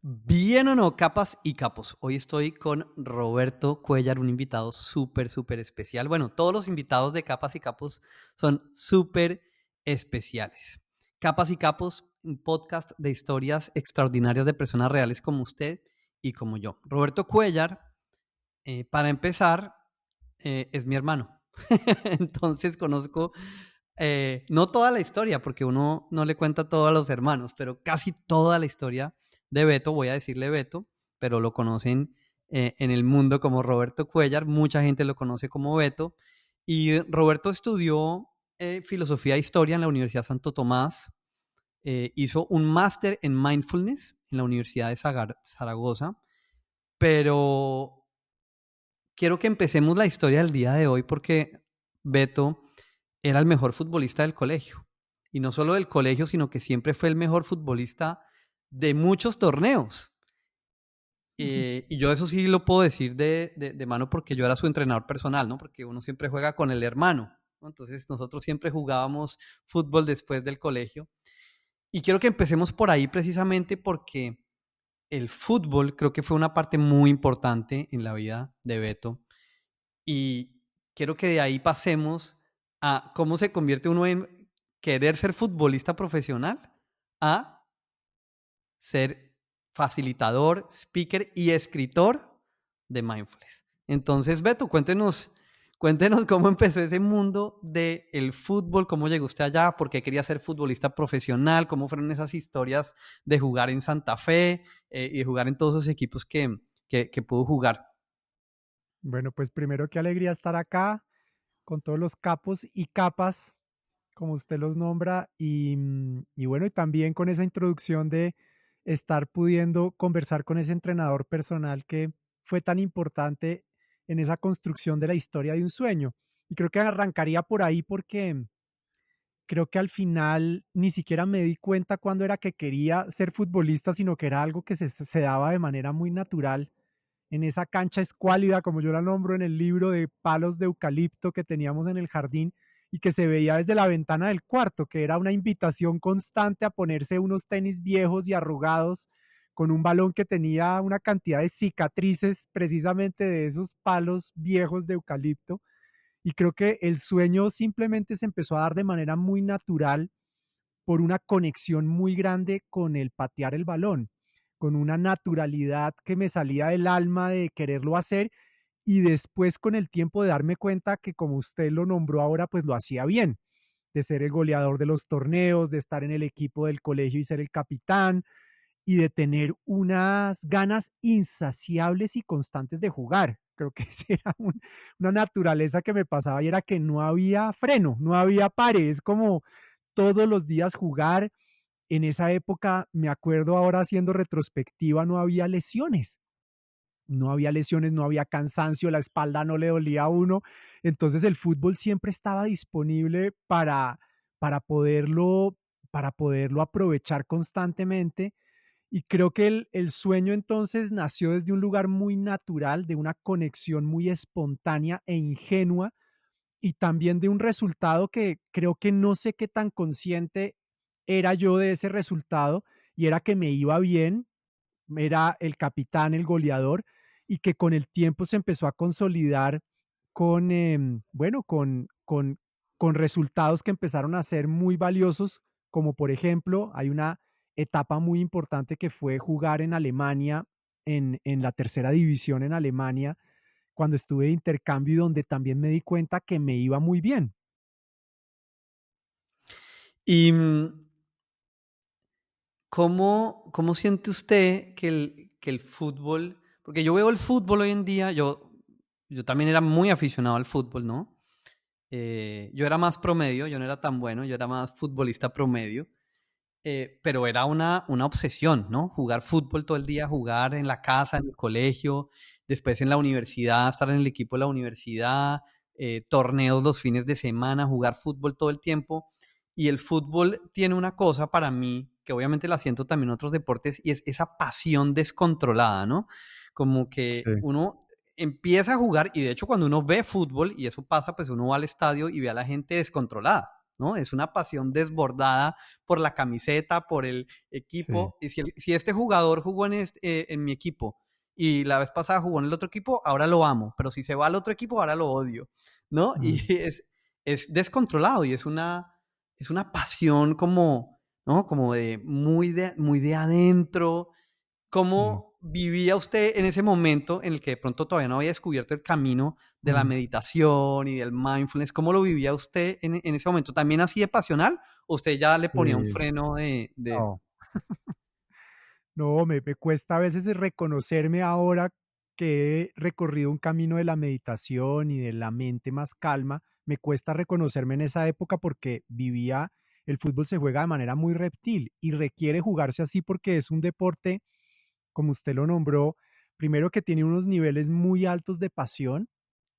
Bien o no, capas y capos. Hoy estoy con Roberto Cuellar, un invitado súper, súper especial. Bueno, todos los invitados de capas y capos son súper especiales. Capas y capos, un podcast de historias extraordinarias de personas reales como usted y como yo. Roberto Cuellar, para empezar, es mi hermano. Entonces conozco no toda la historia, porque uno no le cuenta todo a los hermanos, pero casi toda la historia de Beto, voy a decirle Beto, pero lo conocen en el mundo como Roberto Cuellar, mucha gente lo conoce como Beto, y Roberto estudió filosofía e historia en la Universidad Santo Tomás, hizo un máster en mindfulness en la Universidad de Zaragoza, pero quiero que empecemos la historia del día de hoy porque Beto era el mejor futbolista del colegio. Y no solo del colegio, sino que siempre fue el mejor futbolista de muchos torneos. Y yo eso sí lo puedo decir de mano porque yo era su entrenador personal, ¿no? Porque uno siempre juega con el hermano, ¿no? Entonces nosotros siempre jugábamos fútbol después del colegio. Y quiero que empecemos por ahí precisamente porque el fútbol creo que fue una parte muy importante en la vida de Beto. Y quiero que de ahí pasemos a cómo se convierte uno en querer ser futbolista profesional a ser facilitador, speaker y escritor de mindfulness. Entonces, Beto, cuéntenos cómo empezó ese mundo del fútbol, cómo llegó usted allá, por qué quería ser futbolista profesional, cómo fueron esas historias de jugar en Santa Fe y de jugar en todos esos equipos que pudo jugar. Bueno, pues primero qué alegría estar acá con todos los capos y capas, como usted los nombra, y bueno, y también con esa introducción de estar pudiendo conversar con ese entrenador personal que fue tan importante en esa construcción de la historia de un sueño. Y creo que arrancaría por ahí porque creo que al final ni siquiera me di cuenta cuándo era que quería ser futbolista, sino que era algo que se daba de manera muy natural en esa cancha escuálida, como yo la nombro en el libro, de palos de eucalipto que teníamos en el jardín y que se veía desde la ventana del cuarto, que era una invitación constante a ponerse unos tenis viejos y arrugados con un balón que tenía una cantidad de cicatrices precisamente de esos palos viejos de eucalipto. Y creo que el sueño simplemente se empezó a dar de manera muy natural por una conexión muy grande con el patear el balón, con una naturalidad que me salía del alma de quererlo hacer y después con el tiempo de darme cuenta que como usted lo nombró ahora, pues lo hacía bien, de ser el goleador de los torneos, de estar en el equipo del colegio y ser el capitán y de tener unas ganas insaciables y constantes de jugar. Creo que esa era una naturaleza que me pasaba y era que no había freno, no había pares, como todos los días jugar. En esa época, me acuerdo ahora haciendo retrospectiva, no había lesiones. No había lesiones, no había cansancio, la espalda no le dolía a uno. Entonces el fútbol siempre estaba disponible para poderlo, para poderlo aprovechar constantemente. Y creo que el sueño entonces nació desde un lugar muy natural, de una conexión muy espontánea e ingenua y también de un resultado que creo que no sé qué tan consciente era yo de ese resultado, y era que me iba bien, era el capitán, el goleador, y que con el tiempo se empezó a consolidar con, bueno, con resultados que empezaron a ser muy valiosos, como por ejemplo, hay una etapa muy importante que fue jugar en Alemania, en la tercera división en Alemania, cuando estuve de intercambio y donde también me di cuenta que me iba muy bien. Y ¿cómo siente usted que el fútbol, porque yo veo el fútbol hoy en día, yo también era muy aficionado al fútbol, ¿no? Yo era más promedio, yo no era tan bueno, yo era más futbolista promedio, pero era una obsesión, ¿no? Jugar fútbol todo el día, jugar en la casa, en el colegio, después en la universidad, estar en el equipo de la universidad, torneos los fines de semana, jugar fútbol todo el tiempo. Y el fútbol tiene una cosa para mí, que obviamente la siento también en otros deportes, y es esa pasión descontrolada, ¿no? Como que Sí. uno empieza a jugar, y de hecho cuando uno ve fútbol, y eso pasa, pues uno va al estadio y ve a la gente descontrolada. ¿no? Es una pasión desbordada por la camiseta, por el Sí. equipo. Y si este jugador jugó en mi equipo y la vez pasada jugó en el otro equipo, ahora lo amo. Pero si se va al otro equipo, ahora lo odio, ¿no? Y Mm, es descontrolado y es una pasión como, ¿no? Como muy de adentro. sí. ¿Cómo vivía usted en ese momento en el que de pronto todavía no había descubierto el camino de la Mm, meditación y del mindfulness? ¿Cómo lo vivía usted en ese momento? ¿También así de pasional o usted ya le ponía un sí. freno de... No. No, me cuesta a veces reconocerme ahora que he recorrido un camino de la meditación y de la mente más calma. Me cuesta reconocerme en esa época porque vivía, el fútbol se juega de manera muy reptil y requiere jugarse así porque es un deporte, como usted lo nombró, primero que tiene unos niveles muy altos de pasión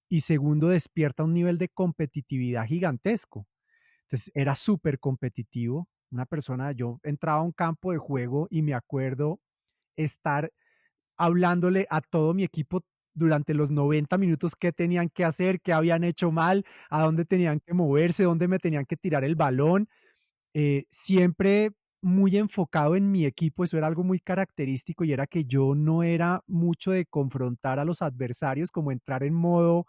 y segundo despierta un nivel de competitividad gigantesco. Entonces era súper competitivo. Una persona, yo entraba a un campo de juego y me acuerdo estar hablándole a todo mi equipo durante los 90 minutos qué tenían que hacer, qué habían hecho mal, a dónde tenían que moverse, dónde me tenían que tirar el balón. Siempre muy enfocado en mi equipo, eso era algo muy característico y era que yo no era mucho de confrontar a los adversarios, como entrar en modo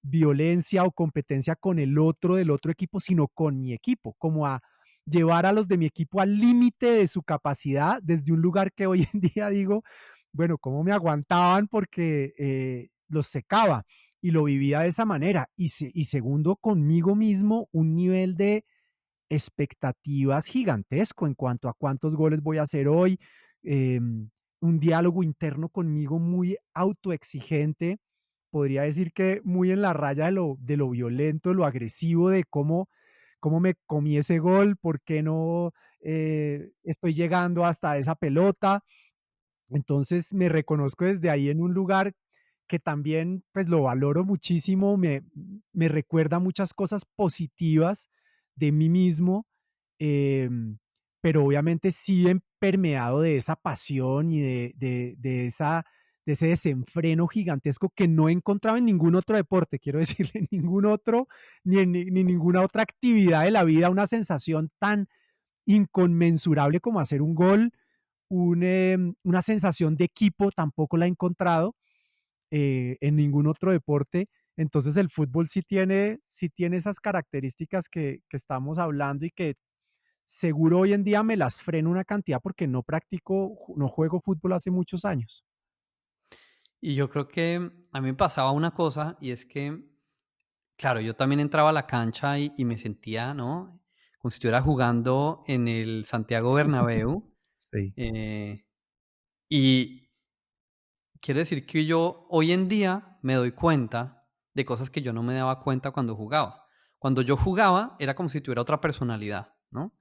violencia o competencia con el otro del otro equipo, sino con mi equipo, como a llevar a los de mi equipo al límite de su capacidad desde un lugar que hoy en día digo, bueno, ¿cómo me aguantaban? Porque los secaba y lo vivía de esa manera. Y segundo, conmigo mismo, un nivel de expectativas gigantesco en cuanto a cuántos goles voy a hacer hoy, un diálogo interno conmigo muy autoexigente, podría decir que muy en la raya de lo violento, de lo agresivo, de cómo me comí ese gol, por qué no estoy llegando hasta esa pelota. Entonces me reconozco desde ahí en un lugar que también pues lo valoro muchísimo, me recuerda muchas cosas positivas de mí mismo, em, pero obviamente sí permeado de esa pasión y de ese desenfreno gigantesco que no he encontrado en ningún otro deporte, quiero decirle, en ningún otro, ni ninguna otra actividad de la vida, una sensación tan inconmensurable como hacer un gol, una sensación de equipo tampoco la he encontrado en ningún otro deporte. Entonces el fútbol sí tiene esas características que estamos hablando y que seguro hoy en día me las freno una cantidad porque no practico, no juego fútbol hace muchos años. Y yo creo que a mí me pasaba una cosa y es que, claro, yo también entraba a la cancha y me sentía, ¿no? Como si estuviera jugando en el Santiago Bernabéu. Sí. eh, y quiere decir que yo hoy en día me doy cuenta de cosas que yo no me daba cuenta cuando jugaba. Cuando yo jugaba era como si tuviera otra personalidad, ¿no?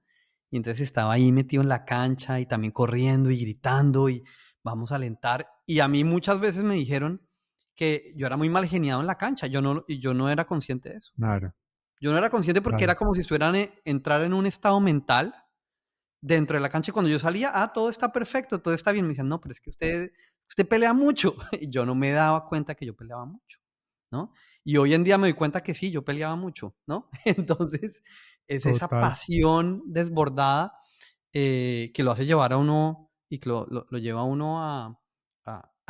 Y entonces estaba ahí metido en la cancha y también corriendo y gritando y vamos a alentar. Y a mí muchas veces me dijeron que yo era muy mal geniado en la cancha. Yo no era consciente de eso. Claro, Yo no era consciente porque claro. era como si estuvieran entrar en un estado mental dentro de la cancha y cuando yo salía, todo está perfecto, todo está bien. Me decían, no, pero es que usted pelea mucho. Y yo no me daba cuenta que yo peleaba mucho, ¿no? Y hoy en día me doy cuenta que sí, yo peleaba mucho, ¿no? Entonces, es esa Total. pasión desbordada que lo hace llevar a uno y que lo lleva a uno a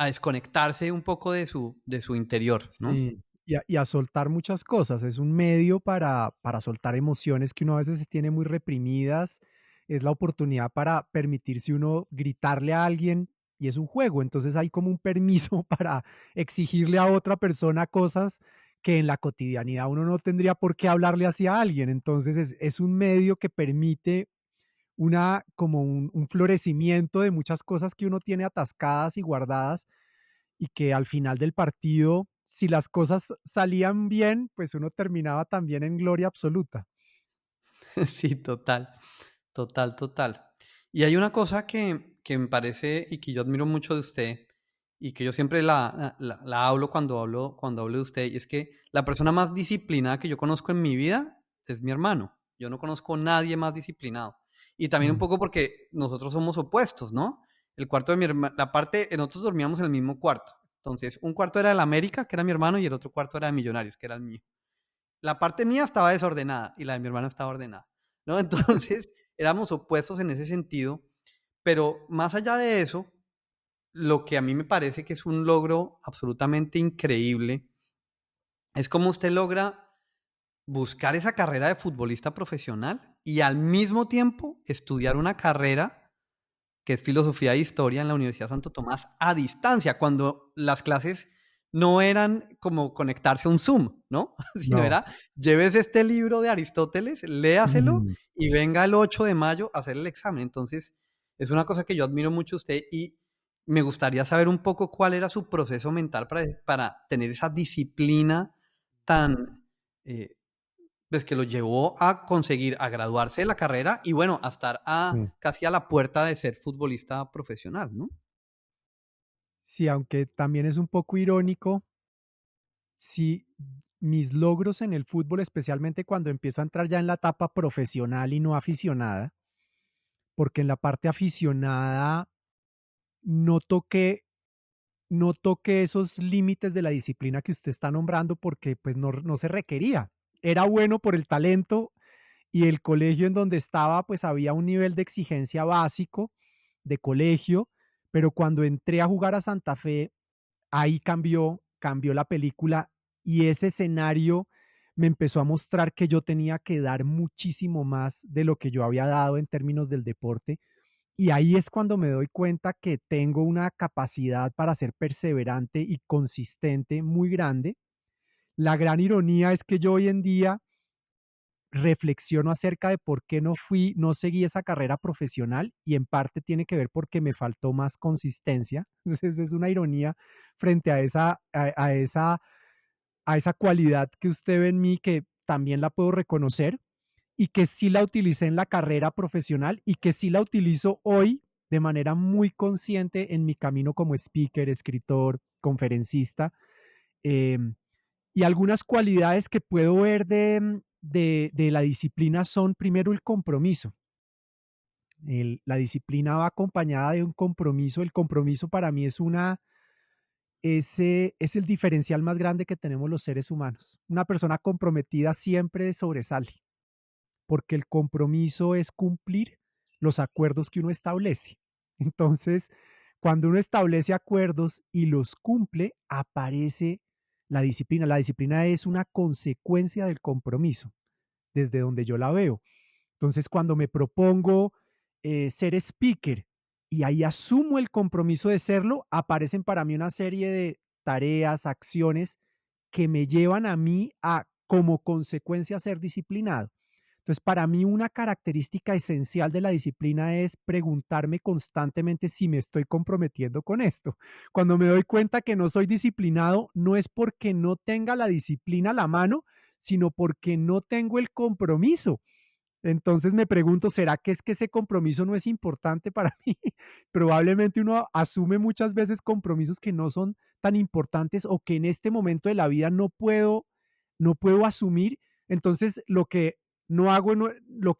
desconectarse un poco de su interior, ¿no? Sí, y a soltar muchas cosas. Es un medio para soltar emociones que uno a veces tiene muy reprimidas. Es la oportunidad para permitirse uno gritarle a alguien y es un juego. Entonces hay como un permiso para exigirle a otra persona cosas que en la cotidianidad uno no tendría por qué hablarle así a alguien. Entonces es un medio que permite como un florecimiento de muchas cosas que uno tiene atascadas y guardadas y que al final del partido, si las cosas salían bien, pues uno terminaba también en gloria absoluta. Sí, total, total, total. Y hay una cosa que me parece y que yo admiro mucho de usted y que yo siempre la hablo cuando hablo de usted, y es que la persona más disciplinada que yo conozco en mi vida es mi hermano. Yo no conozco a nadie más disciplinado. Y también un Mm, poco porque nosotros somos opuestos, ¿no? El cuarto de mi hermano, la parte, nosotros dormíamos en el mismo cuarto. Entonces, un cuarto era del América, que era mi hermano, y el otro cuarto era de Millonarios, que era el mío. la parte mía estaba desordenada y la de mi hermano estaba ordenada, ¿no? Entonces, éramos opuestos en ese sentido, pero más allá de eso, lo que a mí me parece que es un logro absolutamente increíble es cómo usted logra buscar esa carrera de futbolista profesional y al mismo tiempo estudiar una carrera que es filosofía e historia en la Universidad Santo Tomás a distancia, cuando las clases no eran como conectarse a un Zoom, ¿no? Sino No. era, lleves este libro de Aristóteles, léaselo Ujú. y venga el 8 de mayo a hacer el examen. Entonces, es una cosa que yo admiro mucho de usted y me gustaría saber un poco cuál era su proceso mental para tener esa disciplina tan, eh, pues que lo llevó a conseguir, a graduarse de la carrera y bueno, a estar Sí. casi a la puerta de ser futbolista profesional, ¿no? Sí, aunque también es un poco irónico, sí, mis logros en el fútbol, especialmente cuando empiezo a entrar ya en la etapa profesional y no aficionada, porque en la parte aficionada no toqué no toqué esos límites de la disciplina que usted está nombrando porque, pues, no se requería. Era bueno por el talento y el colegio en donde estaba, pues, había un nivel de exigencia básico de colegio, pero cuando entré a jugar a Santa Fe, ahí cambió la película y ese escenario me empezó a mostrar que yo tenía que dar muchísimo más de lo que yo había dado en términos del deporte. Y ahí es cuando me doy cuenta que tengo una capacidad para ser perseverante y consistente muy grande. La gran ironía es que yo hoy en día reflexiono acerca de por qué no seguí esa carrera profesional y en parte tiene que ver porque me faltó más consistencia. Entonces es una ironía frente a esa cualidad que usted ve en mí que también la puedo reconocer y que sí la utilicé en la carrera profesional y que sí la utilizo hoy de manera muy consciente en mi camino como speaker, escritor, conferencista. em, y algunas cualidades que puedo ver de la disciplina son, primero, el compromiso. La disciplina va acompañada de un compromiso. El compromiso para mí es el diferencial más grande que tenemos los seres humanos. Una persona comprometida siempre sobresale, porque el compromiso es cumplir los acuerdos que uno establece. Entonces, cuando uno establece acuerdos y los cumple, aparece la disciplina. La disciplina es una consecuencia del compromiso, desde donde yo la veo. Entonces, cuando me propongo ser speaker y ahí asumo el compromiso de serlo, aparecen para mí una serie de tareas, acciones que me llevan a mí a, como consecuencia, ser disciplinado. Entonces, para mí una característica esencial de la disciplina es preguntarme constantemente si me estoy comprometiendo con esto. Cuando me doy cuenta que no soy disciplinado, no es porque no tenga la disciplina a la mano, sino porque no tengo el compromiso. Entonces me pregunto, ¿será que es que ese compromiso no es importante para mí? Probablemente uno asume muchas veces compromisos que no son tan importantes o que en este momento de la vida no puedo asumir. Entonces lo que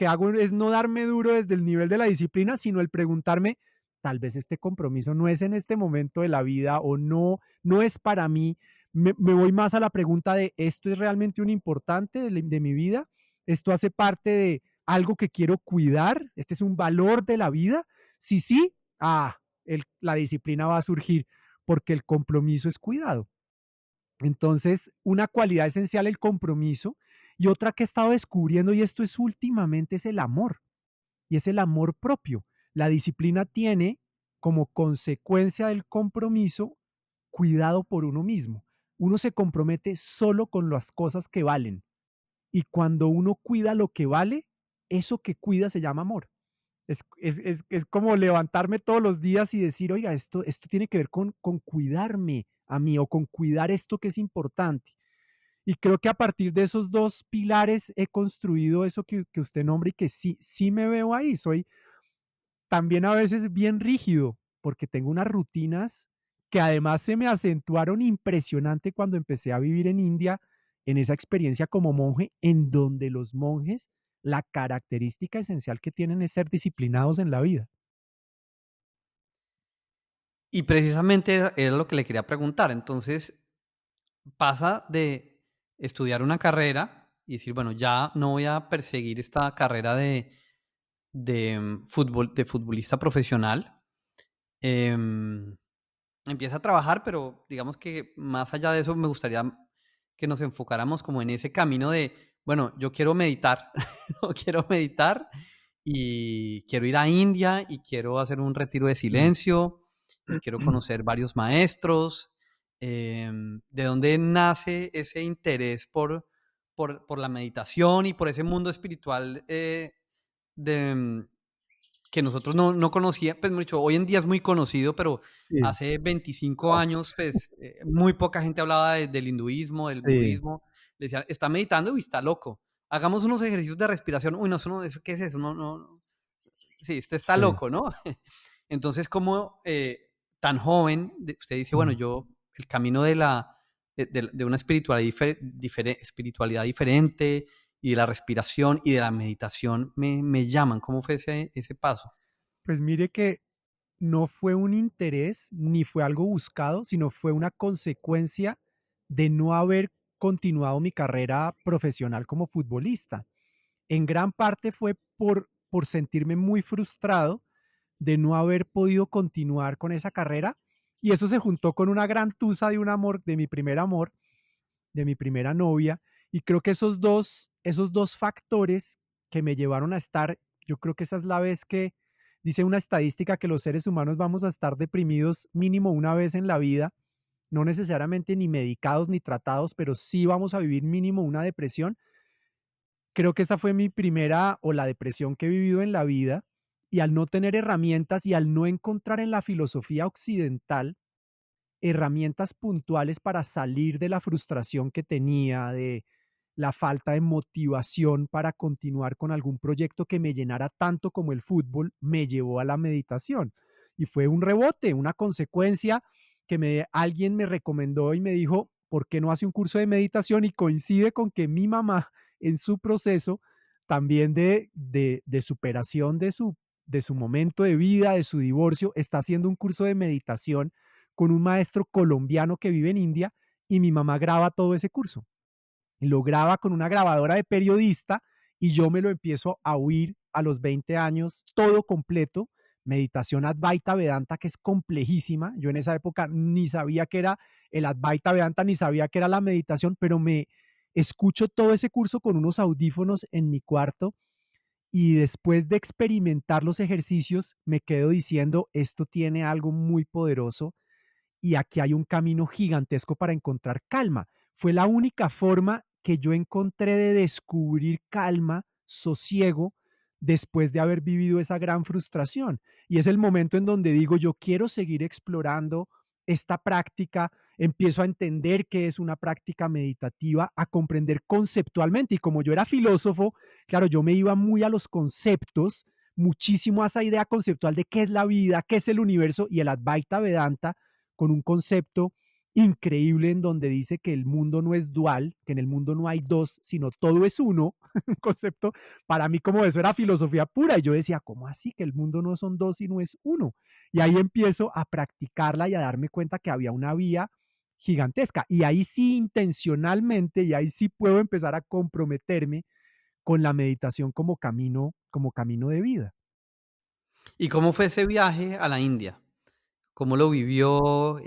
hago es no darme duro desde el nivel de la disciplina, sino el preguntarme, tal vez este compromiso no es en este momento de la vida o no es para mí. Me voy más a la pregunta de, ¿esto es realmente un importante de mi vida? ¿Esto hace parte de algo que quiero cuidar? ¿Este es un valor de la vida? Si sí, la disciplina va a surgir porque el compromiso es cuidado. Entonces, una cualidad esencial, el compromiso, y otra que he estado descubriendo, y esto es últimamente, es el amor, y es el amor propio. La disciplina tiene como consecuencia del compromiso cuidado por uno mismo. Uno se compromete solo con las cosas que valen, y cuando uno cuida lo que vale, eso que cuida se llama amor. Es como levantarme todos los días y decir, oiga, esto tiene que ver con cuidarme a mí o con cuidar esto que es importante. Y creo que a partir de esos dos pilares he construido eso que usted nombra y que sí, sí me veo ahí. Soy también a veces bien rígido porque tengo unas rutinas que además se me acentuaron impresionante cuando empecé a vivir en India, en esa experiencia como monje, en donde los monjes, la característica esencial que tienen es ser disciplinados en la vida. Y precisamente era lo que le quería preguntar. Entonces, pasa de estudiar una carrera y decir, bueno, ya no voy a perseguir esta carrera de futbolista profesional. Em, Empieza a trabajar, pero digamos que más allá de eso me gustaría que nos enfocáramos como en ese camino de, bueno, yo quiero meditar, yo quiero meditar y quiero ir a India y quiero hacer un retiro de Sí. silencio y quiero conocer varios maestros. ¿De dónde nace ese interés por la meditación y por ese mundo espiritual de, que nosotros no conocía, pues mucho, hoy en día es muy conocido, pero Sí. hace 25 Oh, años, pues muy poca gente hablaba del hinduismo, del sí, budismo. Le decían, está meditando y está loco. Hagamos unos ejercicios de respiración. Uy, no, ¿qué es eso? No. Sí, usted está sí. loco, ¿no? Entonces, como tan joven, usted dice, bueno, Mm. yo, el camino de una espiritualidad diferente y de la respiración y de la meditación me llaman. ¿Cómo fue ese paso? Pues mire que no fue un interés ni fue algo buscado, sino fue una consecuencia de no haber continuado mi carrera profesional como futbolista. En gran parte fue por sentirme muy frustrado de no haber podido continuar con esa carrera, y eso se juntó con una gran tusa de un amor, de mi primer amor, de mi primera novia, y creo que esos dos factores que me llevaron a estar, yo creo que esa es la vez que dice una estadística que los seres humanos vamos a estar deprimidos mínimo una vez en la vida, no necesariamente ni medicados ni tratados, pero sí vamos a vivir mínimo una depresión. Creo que esa fue mi primera o la depresión que he vivido en la vida, y al no tener herramientas y al no encontrar en la filosofía occidental herramientas puntuales para salir de la frustración que tenía, de la falta de motivación para continuar con algún proyecto que me llenara tanto como el fútbol, me llevó a la meditación. Y fue un rebote, una consecuencia que alguien me recomendó y me dijo, ¿por qué no hace un curso de meditación? Y coincide con que mi mamá en su proceso también de superación de su momento de vida, de su divorcio, está haciendo un curso de meditación con un maestro colombiano que vive en India, y mi mamá graba todo ese curso. Y lo graba con una grabadora de periodista y yo me lo empiezo a oír a los 20 años, todo completo, meditación Advaita Vedanta, que es complejísima. Yo en esa época ni sabía que era el Advaita Vedanta, ni sabía que era la meditación, pero me escucho todo ese curso con unos audífonos en mi cuarto, y después de experimentar los ejercicios me quedo diciendo, esto tiene algo muy poderoso y aquí hay un camino gigantesco para encontrar calma. Fue la única forma que yo encontré de descubrir calma, sosiego, después de haber vivido esa gran frustración. Y es el momento en donde digo, yo quiero seguir explorando esta práctica, empiezo a entender qué es una práctica meditativa, a comprender conceptualmente. Y como yo era filósofo, claro, yo me iba muy a los conceptos, muchísimo a esa idea conceptual de qué es la vida, qué es el universo, y el Advaita Vedanta con un concepto increíble en donde dice que el mundo no es dual, que en el mundo no hay dos, sino todo es uno, un concepto para mí como eso era filosofía pura, y yo decía, ¿cómo así que el mundo no son dos sino es uno? Y ahí empiezo a practicarla y a darme cuenta que había una vía gigantesca, y ahí sí intencionalmente, y ahí sí puedo empezar a comprometerme con la meditación como camino de vida. ¿Y cómo fue ese viaje a la India? ¿Cómo lo vivió?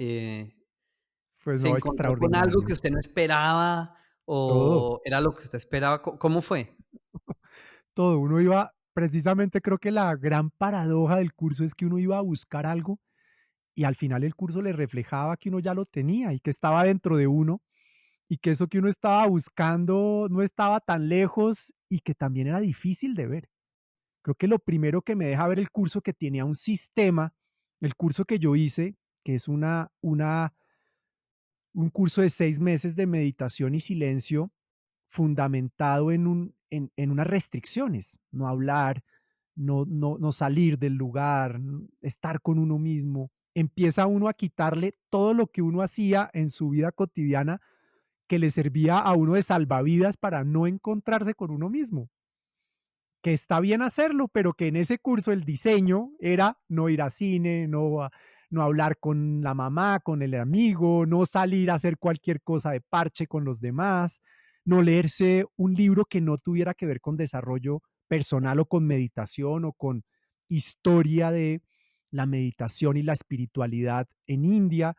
Pues ¿Se no, encontró con algo que extraordinario. usted no esperaba Todo. o era lo que usted esperaba? ¿Cómo fue? Todo. Uno iba, precisamente creo que la gran paradoja del curso es que uno iba a buscar algo y al final el curso le reflejaba que uno ya lo tenía y que estaba dentro de uno, y que eso que uno estaba buscando no estaba tan lejos y que también era difícil de ver. Creo que lo primero que me deja ver el curso, que tenía un sistema, el curso que yo hice, que es un curso de 6 meses de meditación y silencio fundamentado en unas restricciones, no hablar, no salir del lugar, estar con uno mismo. Empieza uno a quitarle todo lo que uno hacía en su vida cotidiana que le servía a uno de salvavidas para no encontrarse con uno mismo. Que está bien hacerlo, pero que en ese curso el diseño era no ir a cine, no hablar con la mamá, con el amigo, no salir a hacer cualquier cosa de parche con los demás, no leerse un libro que no tuviera que ver con desarrollo personal o con meditación o con historia de la meditación y la espiritualidad en India.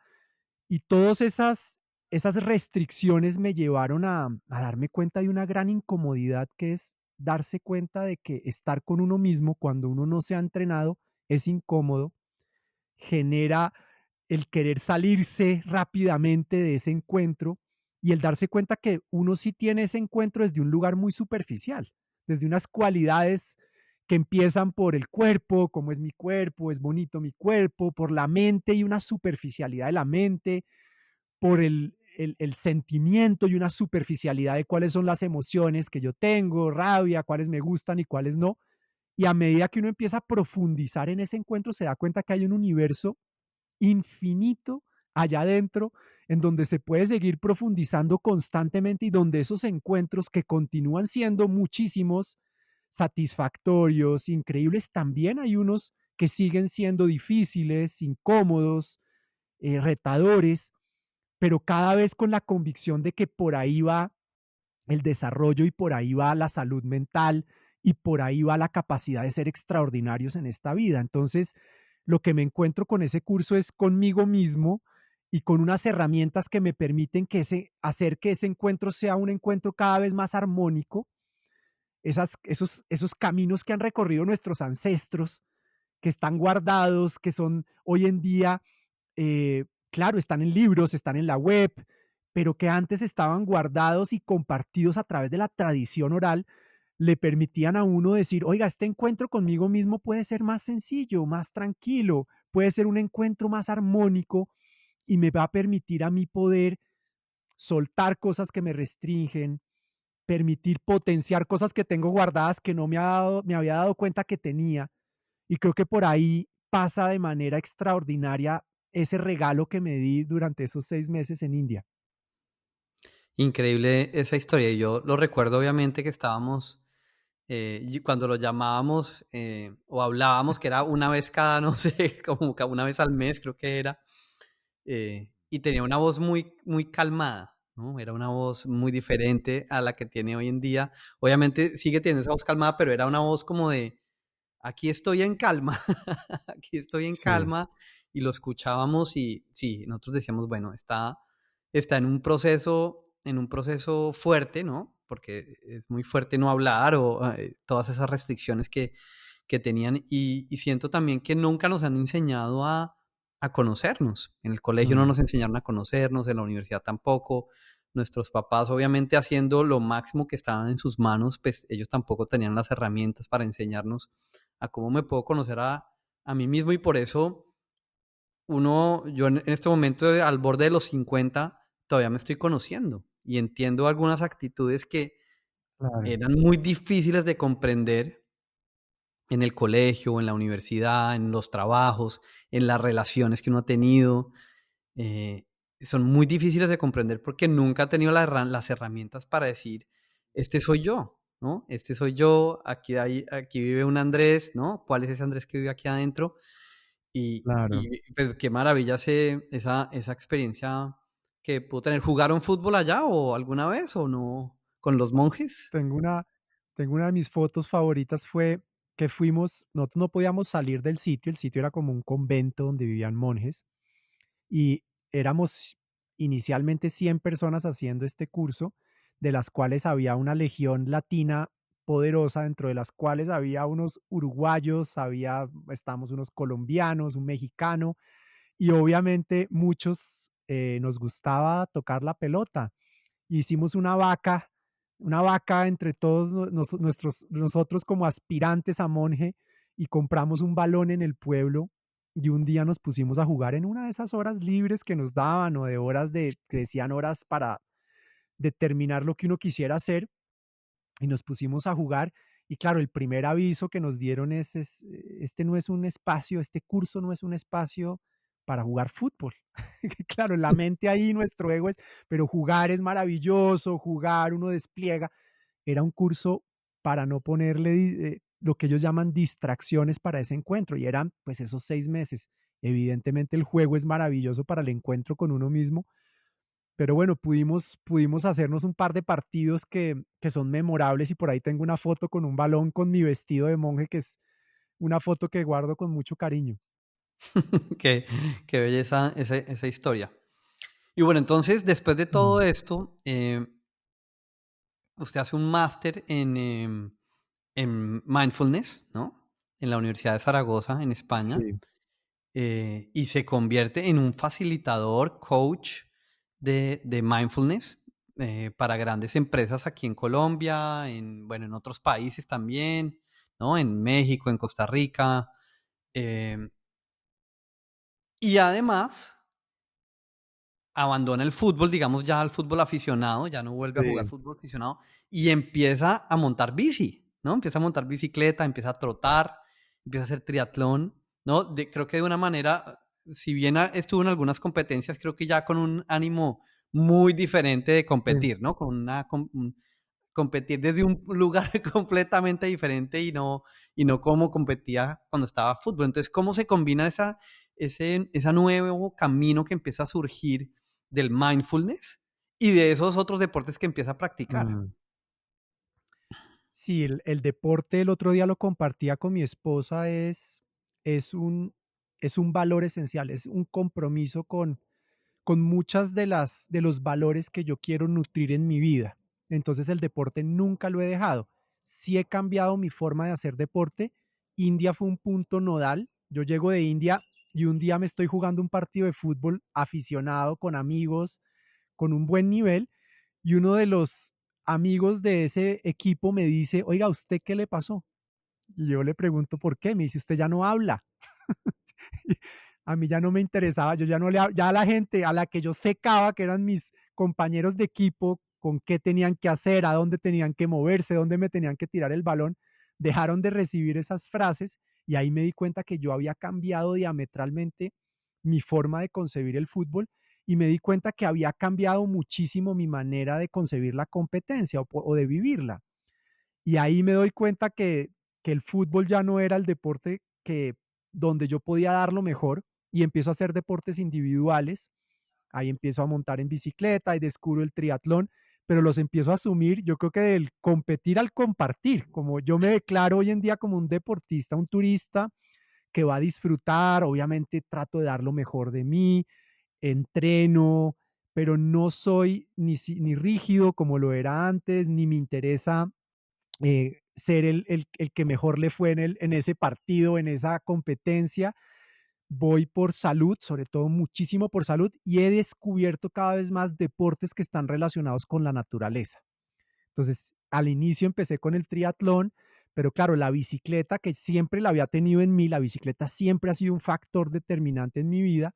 Y todas esas restricciones me llevaron a darme cuenta de una gran incomodidad que es darse cuenta de que estar con uno mismo cuando uno no se ha entrenado es incómodo, genera el querer salirse rápidamente de ese encuentro y el darse cuenta que uno sí tiene ese encuentro desde un lugar muy superficial, desde unas cualidades que empiezan por el cuerpo, cómo es mi cuerpo, es bonito mi cuerpo, por la mente y una superficialidad de la mente, por el sentimiento y una superficialidad de cuáles son las emociones que yo tengo, rabia, cuáles me gustan y cuáles no. Y a medida que uno empieza a profundizar en ese encuentro, se da cuenta que hay un universo infinito allá adentro, en donde se puede seguir profundizando constantemente y donde esos encuentros que continúan siendo muchísimos, satisfactorios, increíbles, también hay unos que siguen siendo difíciles, incómodos, retadores, pero cada vez con la convicción de que por ahí va el desarrollo y por ahí va la salud mental y por ahí va la capacidad de ser extraordinarios en esta vida. Entonces, lo que me encuentro con ese curso es conmigo mismo y con unas herramientas que me permiten hacer que ese encuentro sea un encuentro cada vez más armónico, esos caminos que han recorrido nuestros ancestros, que están guardados, que son hoy en día, claro, están en libros, están en la web, pero que antes estaban guardados y compartidos a través de la tradición oral, le permitían a uno decir, oiga, este encuentro conmigo mismo puede ser más sencillo, más tranquilo, puede ser un encuentro más armónico y me va a permitir a mí poder soltar cosas que me restringen, permitir potenciar cosas que tengo guardadas que no me había dado cuenta que tenía. Y creo que por ahí pasa de manera extraordinaria ese regalo que me di durante esos 6 meses en India. Increíble esa historia. Y yo lo recuerdo obviamente que estábamos, y cuando lo llamábamos o hablábamos, que era una vez cada, no sé, como una vez al mes creo que era, y tenía una voz muy, muy calmada, ¿no? Era una voz muy diferente a la que tiene hoy en día. Obviamente sigue teniendo esa voz calmada, pero era una voz como de, aquí estoy en calma, aquí estoy en Sí, calma, y lo escuchábamos y sí, nosotros decíamos, bueno, está en un proceso fuerte, ¿no? Porque es muy fuerte no hablar o todas esas restricciones que tenían y siento también que nunca nos han enseñado a conocernos. En el colegio no mm, nos enseñaron a conocernos, en la universidad tampoco. Nuestros papás, obviamente, haciendo lo máximo que estaban en sus manos, pues ellos tampoco tenían las herramientas para enseñarnos a cómo me puedo conocer a mí mismo y por eso yo en este momento al borde de los 50 todavía me estoy conociendo y entiendo algunas actitudes que claro, eran muy difíciles de comprender en el colegio, en la universidad, en los trabajos, en las relaciones que uno ha tenido. eh, Son muy difíciles de comprender porque nunca he tenido las herramientas para decir, este soy yo, ¿no? Este soy yo, aquí vive un Andrés, ¿no? ¿Cuál es ese Andrés que vive aquí adentro? claro. Pues qué maravilla esa experiencia que pudo tener. ¿Jugaron fútbol allá o alguna vez o no? ¿Con los monjes? Tengo una, tengo una de mis fotos favoritas fue que nosotros no podíamos salir del sitio, el sitio era como un convento donde vivían monjes y éramos inicialmente 100 personas haciendo este curso, de las cuales había una legión latina poderosa, dentro de las cuales había unos uruguayos, estábamos unos colombianos, un mexicano, y obviamente muchos nos gustaba tocar la pelota. Hicimos una vaca entre todos nosotros como aspirantes a monje y compramos un balón en el pueblo y un día nos pusimos a jugar en una de esas horas libres que nos daban o de horas que decían horas para determinar lo que uno quisiera hacer y nos pusimos a jugar. Y claro, el primer aviso que nos dieron este no es un espacio, este curso no es un espacio para jugar fútbol. Claro, la mente ahí, nuestro ego es, pero jugar es maravilloso, jugar uno despliega. Era un curso para no ponerle lo que ellos llaman distracciones para ese encuentro y eran pues esos 6 meses. Evidentemente el juego es maravilloso para el encuentro con uno mismo, pero bueno, pudimos hacernos un par de partidos que son memorables y por ahí tengo una foto con un balón con mi vestido de monje, que es una foto que guardo con mucho cariño. Qué, qué belleza esa historia. Y bueno, entonces, después de todo Mm, esto, usted hace un máster en mindfulness, ¿no? En la Universidad de Zaragoza, en España, sí, y se convierte en un facilitador, coach de mindfulness para grandes empresas aquí en Colombia, bueno, en otros países también, ¿no? En México, en Costa Rica. em, y además abandona el fútbol, digamos ya el fútbol aficionado, ya no vuelve a jugar sí, fútbol aficionado y empieza a montar bici, ¿no? Empieza a montar bicicleta, empieza a trotar, empieza a hacer triatlón, ¿no? Creo que de una manera, si bien estuvo en algunas competencias, creo que ya con un ánimo muy diferente de sí. competir, ¿no? Competir desde un lugar completamente diferente y no como competía cuando estaba fútbol. Entonces, ¿cómo se combina ese nuevo camino que empieza a surgir del mindfulness y de esos otros deportes que empieza a practicar? Mm. Sí, el deporte, el otro día lo compartía con mi esposa, es un, es un valor esencial, es un compromiso con muchas de los valores que yo quiero nutrir en mi vida. Entonces el deporte nunca lo he dejado. Sí he cambiado mi forma de hacer deporte. India fue un punto nodal. Yo llego de India y un día me estoy jugando un partido de fútbol aficionado con amigos, con un buen nivel, y uno de los amigos de ese equipo me dice, oiga, ¿usted qué le pasó? Y yo le pregunto por qué. Me dice, usted ya no habla. A mí ya no me interesaba, yo ya no le, ya a la gente a la que yo secaba, que eran mis compañeros de equipo, con qué tenían que hacer, a dónde tenían que moverse, dónde me tenían que tirar el balón, dejaron de recibir esas frases y ahí me di cuenta que yo había cambiado diametralmente mi forma de concebir el fútbol y me di cuenta que había cambiado muchísimo mi manera de concebir la competencia o de vivirla. Y ahí me doy cuenta que el fútbol ya no era el deporte que donde yo podía dar lo mejor y empiezo a hacer deportes individuales. Ahí empiezo a montar en bicicleta y descubro el triatlón, pero los empiezo a asumir, yo creo que del competir al compartir, como yo me declaro hoy en día como un deportista, un turista que va a disfrutar, obviamente trato de dar lo mejor de mí, entreno, pero no soy ni rígido como lo era antes, ni me interesa ser el que mejor le fue en ese partido, en esa competencia. Voy por salud, sobre todo muchísimo por salud, y he descubierto cada vez más deportes que están relacionados con la naturaleza. Entonces, al inicio empecé con el triatlón, pero claro, la bicicleta que siempre la había tenido en mí, la bicicleta siempre ha sido un factor determinante en mi vida.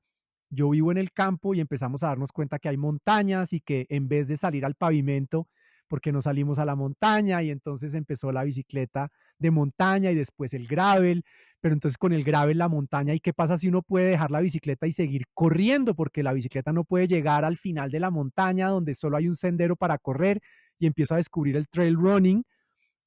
Yo vivo en el campo y empezamos a darnos cuenta que hay montañas y que en vez de salir al pavimento, porque no salimos a la montaña y entonces empezó la bicicleta de montaña y después el gravel, pero entonces con el gravel la montaña y qué pasa si uno puede dejar la bicicleta y seguir corriendo, porque la bicicleta no puede llegar al final de la montaña donde solo hay un sendero para correr y empiezo a descubrir el trail running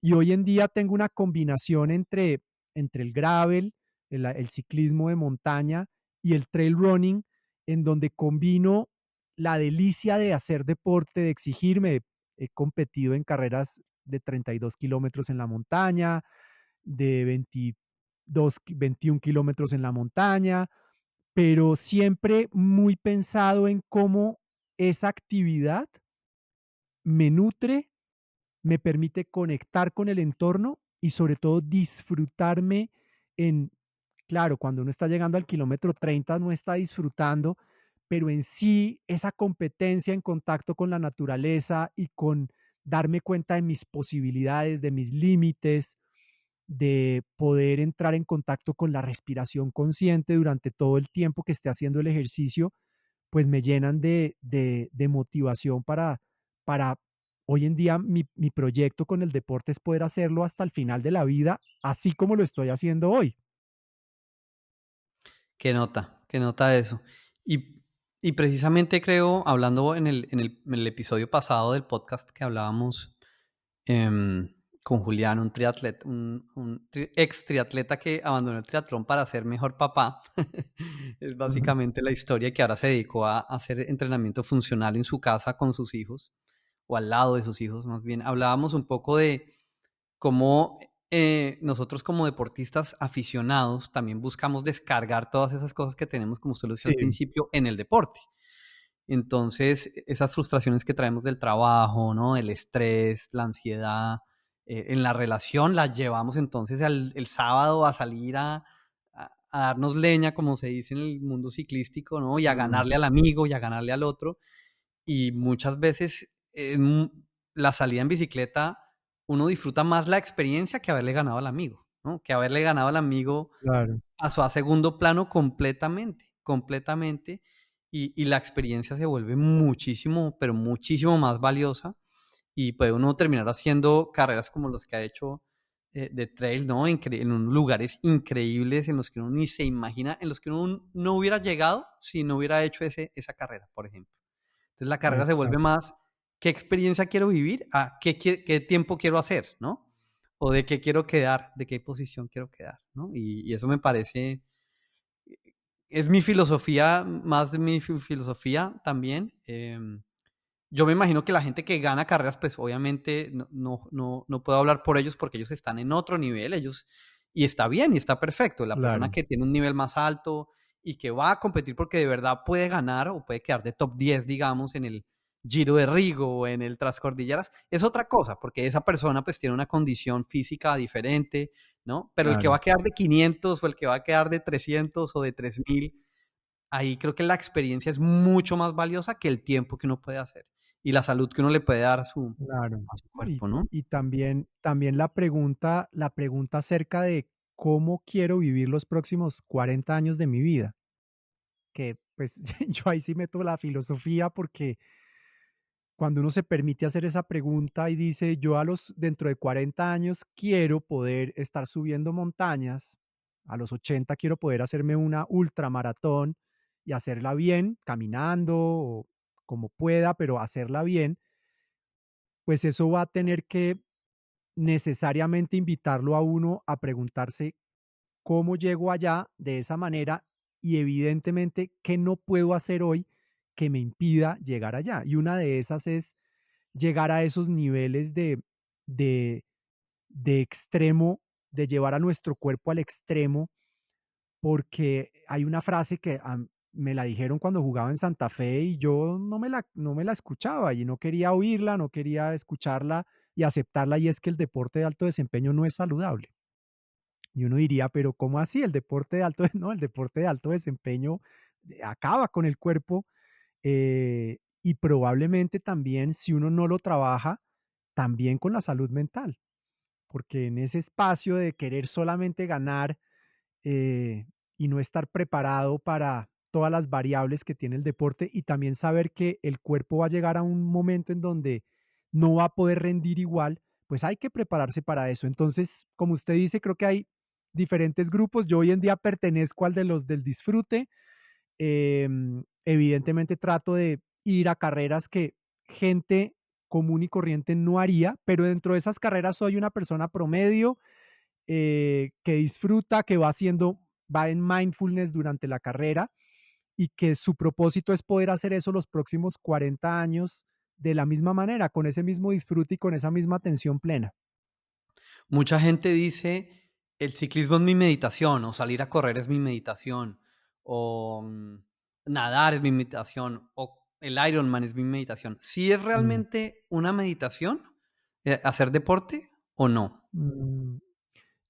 y hoy en día tengo una combinación entre el gravel, el ciclismo de montaña y el trail running, en donde combino la delicia de hacer deporte, de exigirme. He competido en carreras de 32 kilómetros en la montaña, de 21 kilómetros en la montaña, pero siempre muy pensado en cómo esa actividad me nutre, me permite conectar con el entorno y sobre todo disfrutarme en, claro, cuando uno está llegando al kilómetro 30 no está disfrutando, pero en sí esa competencia en contacto con la naturaleza y con darme cuenta de mis posibilidades, de mis límites, de poder entrar en contacto con la respiración consciente durante todo el tiempo que esté haciendo el ejercicio, pues me llenan de motivación para hoy en día mi proyecto con el deporte es poder hacerlo hasta el final de la vida, así como lo estoy haciendo hoy. Qué nota eso. Y, y precisamente creo, hablando en el episodio pasado del podcast que hablábamos, con Julián, un triatleta, ex triatleta que abandonó el triatlón para ser mejor papá. Es Ujú. básicamente la historia, que ahora se dedicó a hacer entrenamiento funcional en su casa con sus hijos, o al lado de sus hijos más bien. Hablábamos un poco de cómo nosotros como deportistas aficionados también buscamos descargar todas esas cosas que tenemos, como usted lo decía Sí, al principio, en el deporte. Entonces, esas frustraciones que traemos del trabajo, ¿no? El estrés, la ansiedad, en la relación, las llevamos entonces el sábado a salir a darnos leña, como se dice en el mundo ciclístico, ¿no? Y a mm, ganarle al amigo y a ganarle al otro. Y muchas veces la salida en bicicleta, uno disfruta más la experiencia que haberle ganado al amigo, ¿no? Que haberle ganado al amigo claro, pasó a segundo plano completamente, completamente, y la experiencia se vuelve muchísimo, pero muchísimo más valiosa, y puede uno terminar haciendo carreras como los que ha hecho, de trail, ¿no? En unos lugares increíbles en los que uno ni se imagina, en los que uno no hubiera llegado si no hubiera hecho esa carrera, por ejemplo. Entonces la carrera se vuelve exacto, más, ¿qué experiencia quiero vivir? A qué tiempo quiero hacer, ¿no? O de qué quiero quedar, de qué posición quiero quedar, ¿no? Y eso me parece, es mi filosofía, más de mi filosofía también. Yo me imagino que la gente que gana carreras, pues obviamente no puedo hablar por ellos porque ellos están en otro nivel, ellos, y está bien y está perfecto. La persona claro, que tiene un nivel más alto y que va a competir porque de verdad puede ganar o puede quedar de top 10, digamos, en el Giro de Rigo o en el Transcordilleras, es otra cosa, porque esa persona pues tiene una condición física diferente, ¿no? Pero el que va claro. a quedar de 500 o el que va a quedar de 300 o de 3000, ahí creo que la experiencia es mucho más valiosa que el tiempo que uno puede hacer y la salud que uno le puede dar Claro. a su ¿No? Y cuerpo, ¿no? y también la pregunta acerca de cómo quiero vivir los próximos 40 años de mi vida, que, pues, yo ahí sí meto la filosofía, porque cuando uno se permite hacer esa pregunta y dice: "Yo dentro de 40 años quiero poder estar subiendo montañas, a los 80 quiero poder hacerme una ultramaratón y hacerla bien, caminando o como pueda, pero hacerla bien", pues eso va a tener que necesariamente invitarlo a uno a preguntarse cómo llego allá de esa manera, y evidentemente qué no puedo hacer hoy que me impida llegar allá. Y una de esas es llegar a esos niveles de, de extremo, de llevar a nuestro cuerpo al extremo, porque hay una frase que me la dijeron cuando jugaba en Santa Fe y yo no me la escuchaba y no quería oírla, no quería escucharla y aceptarla, y es que el deporte de alto desempeño no es saludable. Y uno diría, pero ¿cómo así? El deporte de alto, no, el deporte de alto desempeño acaba con el cuerpo, y probablemente también, si uno no lo trabaja, también con la salud mental, porque en ese espacio de querer solamente ganar, eh, y no estar preparado para todas las variables que tiene el deporte, y también saber que el cuerpo va a llegar a un momento en donde no va a poder rendir igual, pues hay que prepararse para eso. Entonces, como usted dice, creo que hay diferentes grupos. Yo hoy en día pertenezco al de los del disfrute. Evidentemente trato de ir a carreras que gente común y corriente no haría, pero dentro de esas carreras soy una persona promedio, que disfruta, que va en mindfulness durante la carrera, y que su propósito es poder hacer eso los próximos 40 años de la misma manera, con ese mismo disfrute y con esa misma atención plena. Mucha gente dice, el ciclismo es mi meditación, o salir a correr es mi meditación, o nadar es mi meditación, o el Ironman es mi meditación. ¿Sí es Mm, realmente una meditación, hacer deporte o no? mm,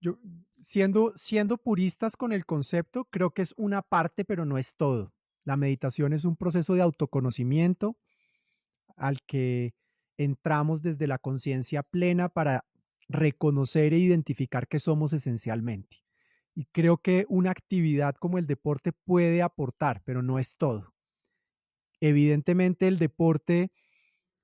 yo, siendo puristas con el concepto, creo que es una parte, pero no es todo. La meditación es un proceso de autoconocimiento al que entramos desde la conciencia plena para reconocer e identificar qué somos esencialmente. Y creo que una actividad como el deporte puede aportar, pero no es todo. Evidentemente, el deporte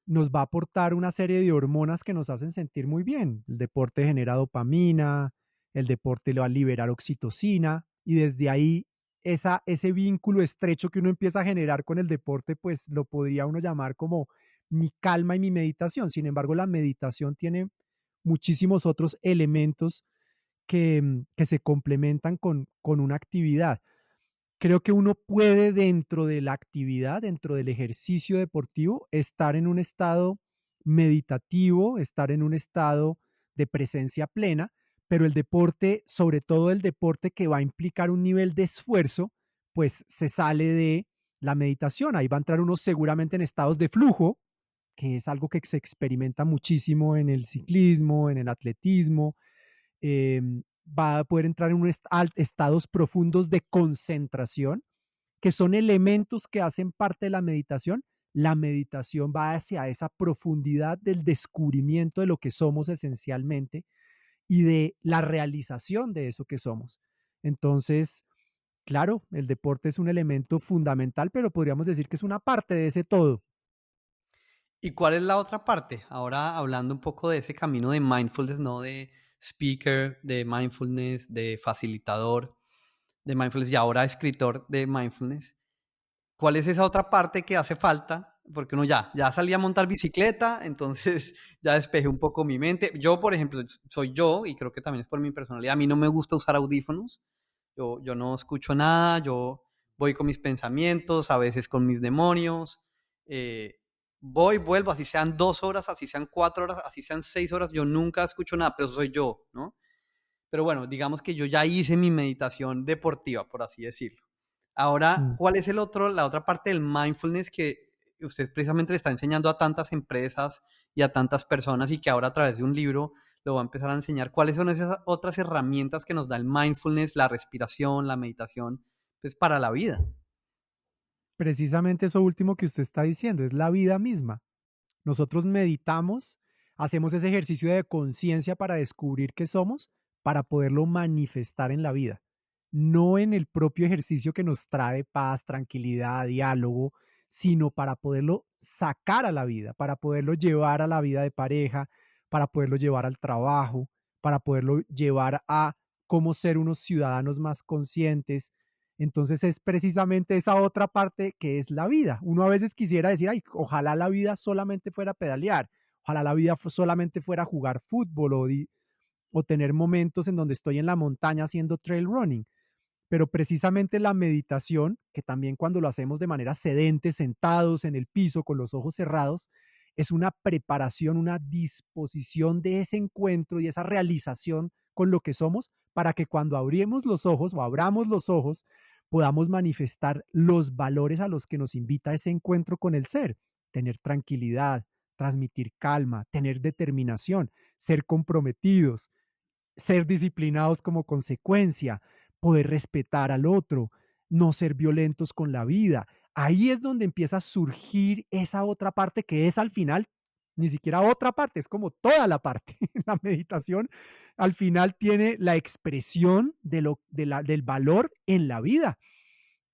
nos va a aportar una serie de hormonas que nos hacen sentir muy bien. El deporte genera dopamina, el deporte le va a liberar oxitocina, y desde ahí ese vínculo estrecho que uno empieza a generar con el deporte, pues lo podría uno llamar como mi calma y mi meditación. Sin embargo, la meditación tiene muchísimos otros elementos que se complementan con una actividad. Creo que uno puede dentro de la actividad, dentro del ejercicio deportivo, estar en un estado meditativo, estar en un estado de presencia plena, pero el deporte, sobre todo el deporte que va a implicar un nivel de esfuerzo, pues se sale de la meditación. Ahí va a entrar uno seguramente en estados de flujo, que es algo que se experimenta muchísimo en el ciclismo, en el atletismo, va a poder entrar en estados profundos de concentración, que son elementos que hacen parte de la meditación. La meditación va hacia esa profundidad del descubrimiento de lo que somos esencialmente y de la realización de eso que somos. Entonces, claro, el deporte es un elemento fundamental, pero podríamos decir que es una parte de ese todo. ¿Y cuál es la otra parte? Ahora hablando un poco de ese camino de mindfulness, ¿no? De speaker, de mindfulness, de facilitador de mindfulness y ahora escritor de mindfulness. ¿Cuál es esa otra parte que hace falta? Porque uno ya salí a montar bicicleta, entonces ya despejé un poco mi mente. Yo, por ejemplo, soy yo, y creo que también es por mi personalidad, a mí no me gusta usar audífonos, yo no escucho nada, yo voy con mis pensamientos, a veces con mis demonios, eh, voy, vuelvo, así sean 2 horas, así sean 4 horas, así sean 6 horas, yo nunca escucho nada, pero eso soy yo, ¿no? Pero bueno, digamos que yo ya hice mi meditación deportiva, por así decirlo. Ahora, Mm. ¿cuál es la otra parte del mindfulness que usted precisamente le está enseñando a tantas empresas y a tantas personas y que ahora a través de un libro lo va a empezar a enseñar? ¿Cuáles son esas otras herramientas que nos da el mindfulness, la respiración, la meditación, pues para la vida? Precisamente eso último que usted está diciendo, es la vida misma. Nosotros meditamos, hacemos ese ejercicio de conciencia para descubrir qué somos, para poderlo manifestar en la vida. No en el propio ejercicio que nos trae paz, tranquilidad, diálogo, sino para poderlo sacar a la vida, para poderlo llevar a la vida de pareja, para poderlo llevar al trabajo, para poderlo llevar a cómo ser unos ciudadanos más conscientes. Entonces es precisamente esa otra parte que es la vida. Uno a veces quisiera decir, ay, ojalá la vida solamente fuera pedalear, ojalá la vida solamente fuera jugar fútbol o tener momentos en donde estoy en la montaña haciendo trail running. Pero precisamente la meditación, que también cuando lo hacemos de manera sedente, sentados en el piso con los ojos cerrados, es una preparación, una disposición de ese encuentro y esa realización con lo que somos para que cuando abrimos los ojos o abramos los ojos podamos manifestar los valores a los que nos invita ese encuentro con el ser, tener tranquilidad, transmitir calma, tener determinación, ser comprometidos, ser disciplinados como consecuencia, poder respetar al otro, no ser violentos con la vida. Ahí es donde empieza a surgir esa otra parte que es al final, ni siquiera otra parte, es como toda la parte. La meditación al final tiene la expresión del valor en la vida.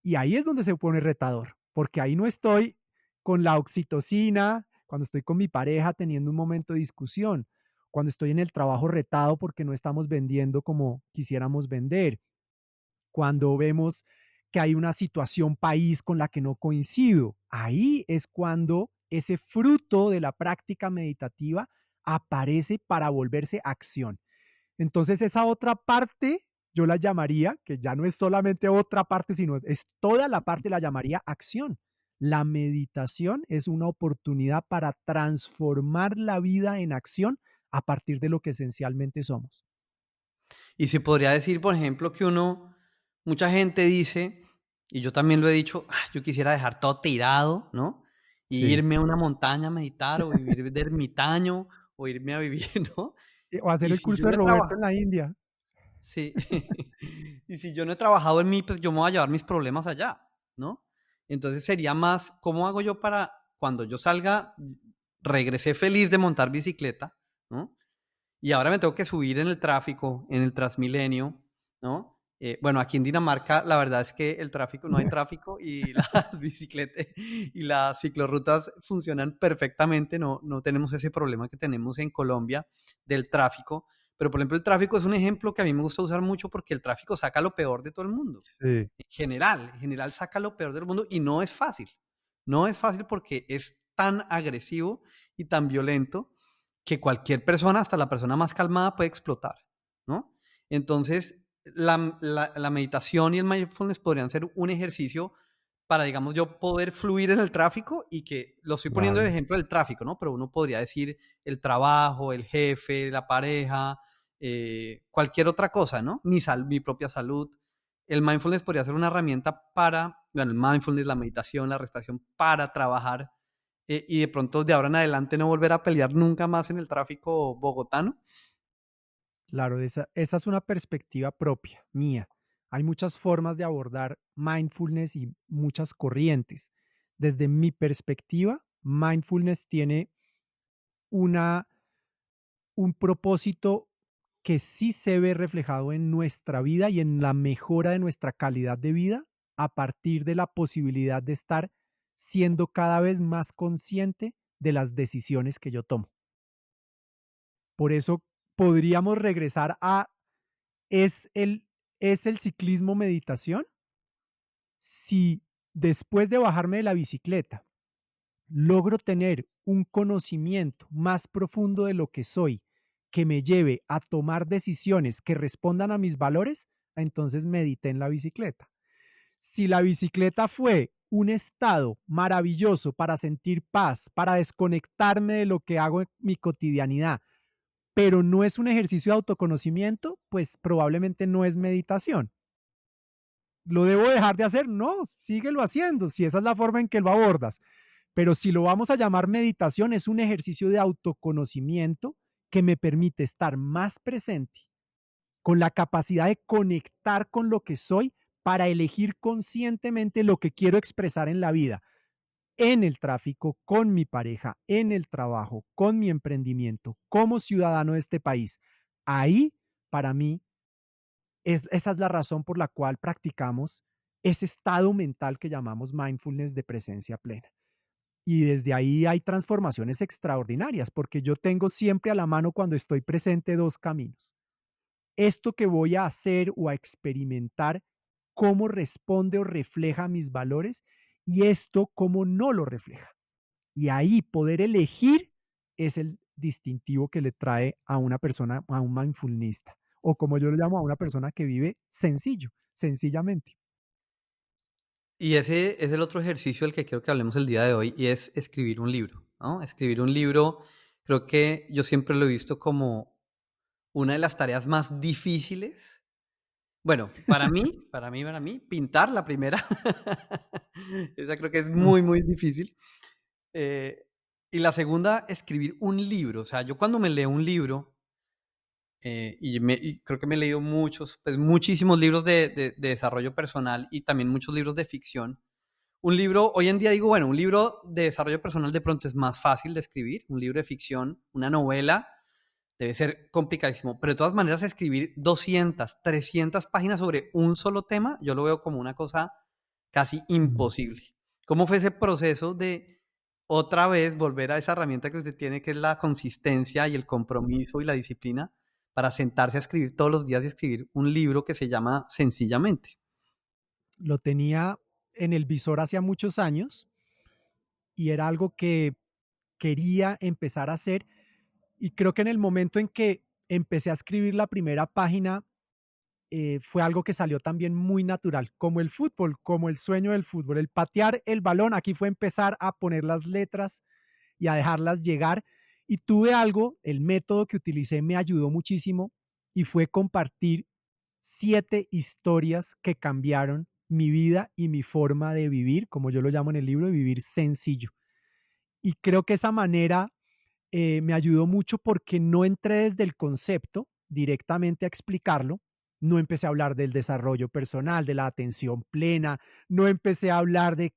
Y ahí es donde se pone retador, porque ahí no estoy con la oxitocina, cuando estoy con mi pareja teniendo un momento de discusión, cuando estoy en el trabajo retado porque no estamos vendiendo como quisiéramos vender, cuando vemos que hay una situación país con la que no coincido. Ahí es cuando ese fruto de la práctica meditativa aparece para volverse acción. Entonces esa otra parte yo la llamaría, que ya no es solamente otra parte, sino es toda la parte, la llamaría acción. La meditación es una oportunidad para transformar la vida en acción a partir de lo que esencialmente somos. Y se podría decir, por ejemplo, que mucha gente dice, y yo también lo he dicho: "Ah, yo quisiera dejar todo tirado, ¿no? Y Sí. irme a una montaña a meditar, o vivir de ermitaño, o irme a vivir", ¿no? O hacer Y el si yo curso de no he Roberto en trabajado, la India. sí, y si yo no he trabajado en mí, pues yo me voy a llevar mis problemas allá, ¿no? Entonces sería más, ¿cómo hago yo para cuando yo salga, regresé feliz de montar bicicleta, ¿no? Y ahora me tengo que subir en el tráfico, en el Transmilenio, ¿no? Bueno, aquí en Dinamarca la verdad es que el tráfico, no hay tráfico y las bicicletas y las ciclorrutas funcionan perfectamente, no tenemos ese problema que tenemos en Colombia del tráfico. Pero, por ejemplo, el tráfico es un ejemplo que a mí me gusta usar mucho porque el tráfico saca lo peor de todo el mundo. Sí. En general saca lo peor del mundo y no es fácil. No es fácil porque es tan agresivo y tan violento que cualquier persona, hasta la persona más calmada, puede explotar, ¿no? Entonces, la meditación y el mindfulness podrían ser un ejercicio para, digamos, yo poder fluir en el tráfico y que lo estoy poniendo de Claro. ejemplo del tráfico, ¿no? Pero uno podría decir el trabajo, el jefe, la pareja, cualquier otra cosa, ¿no? Mi propia salud. El mindfulness podría ser una herramienta para, bueno, el mindfulness, la meditación, la respiración para trabajar y de pronto de ahora en adelante no volver a pelear nunca más en el tráfico bogotano. Claro, esa es una perspectiva propia, mía. Hay muchas formas de abordar mindfulness y muchas corrientes. Desde mi perspectiva, mindfulness tiene una, un propósito que sí se ve reflejado en nuestra vida y en la mejora de nuestra calidad de vida a partir de la posibilidad de estar siendo cada vez más consciente de las decisiones que yo tomo. Por eso podríamos regresar a ¿es el ciclismo meditación? Si después de bajarme de la bicicleta logro tener un conocimiento más profundo de lo que soy, que me lleve a tomar decisiones que respondan a mis valores, entonces medité en la bicicleta. Si la bicicleta fue un estado maravilloso para sentir paz, para desconectarme de lo que hago en mi cotidianidad, pero no es un ejercicio de autoconocimiento, pues probablemente no es meditación. ¿Lo debo dejar de hacer? No, síguelo haciendo, si esa es la forma en que lo abordas. Pero si lo vamos a llamar meditación, es un ejercicio de autoconocimiento que me permite estar más presente, con la capacidad de conectar con lo que soy para elegir conscientemente lo que quiero expresar en la vida, en el tráfico, con mi pareja, en el trabajo, con mi emprendimiento, como ciudadano de este país. Ahí, para mí, esa es la razón por la cual practicamos ese estado mental que llamamos mindfulness de presencia plena. Y desde ahí hay transformaciones extraordinarias, porque yo tengo siempre a la mano cuando estoy presente dos caminos. Esto que voy a hacer o a experimentar, cómo responde o refleja mis valores y esto cómo no lo refleja. Y ahí poder elegir es el distintivo que le trae a una persona, a un mindfulnista, o como yo lo llamo, a una persona que vive sencillo, sencillamente. Y ese es el otro ejercicio del que quiero que hablemos el día de hoy y es escribir un libro, ¿no? Escribir un libro, creo que yo siempre lo he visto como una de las tareas más difíciles. Bueno, para mí, pintar la primera. Esa creo que es Mm, muy, muy difícil. Eh, y la segunda, escribir un libro. O sea, yo cuando me leo un libro, y creo que me he leído muchos, pues muchísimos libros de desarrollo personal y también muchos libros de ficción. Un libro, hoy en día digo, bueno, un libro de desarrollo personal de pronto es más fácil de escribir, un libro de ficción, una novela, debe ser complicadísimo, pero de todas maneras escribir 200, 300 páginas sobre un solo tema, yo lo veo como una cosa casi mm. imposible. ¿Cómo fue ese proceso de otra vez volver a esa herramienta que usted tiene, que es la consistencia y el compromiso y la disciplina, para sentarse a escribir todos los días y escribir un libro que se llama Sencillamente? Lo tenía en el visor hacía muchos años y era algo que quería empezar a hacer y creo que en el momento en que empecé a escribir la primera página, fue algo que salió también muy natural, como el fútbol, como el sueño del fútbol, el patear el balón, aquí fue empezar a poner las letras y a dejarlas llegar. Y tuve algo, el método que utilicé me ayudó muchísimo y fue compartir 7 historias que cambiaron mi vida y mi forma de vivir, como yo lo llamo en el libro, de vivir sencillo. Y creo que esa manera me ayudó mucho porque no entré desde el concepto directamente a explicarlo, no empecé a hablar del desarrollo personal, de la atención plena, no empecé a hablar de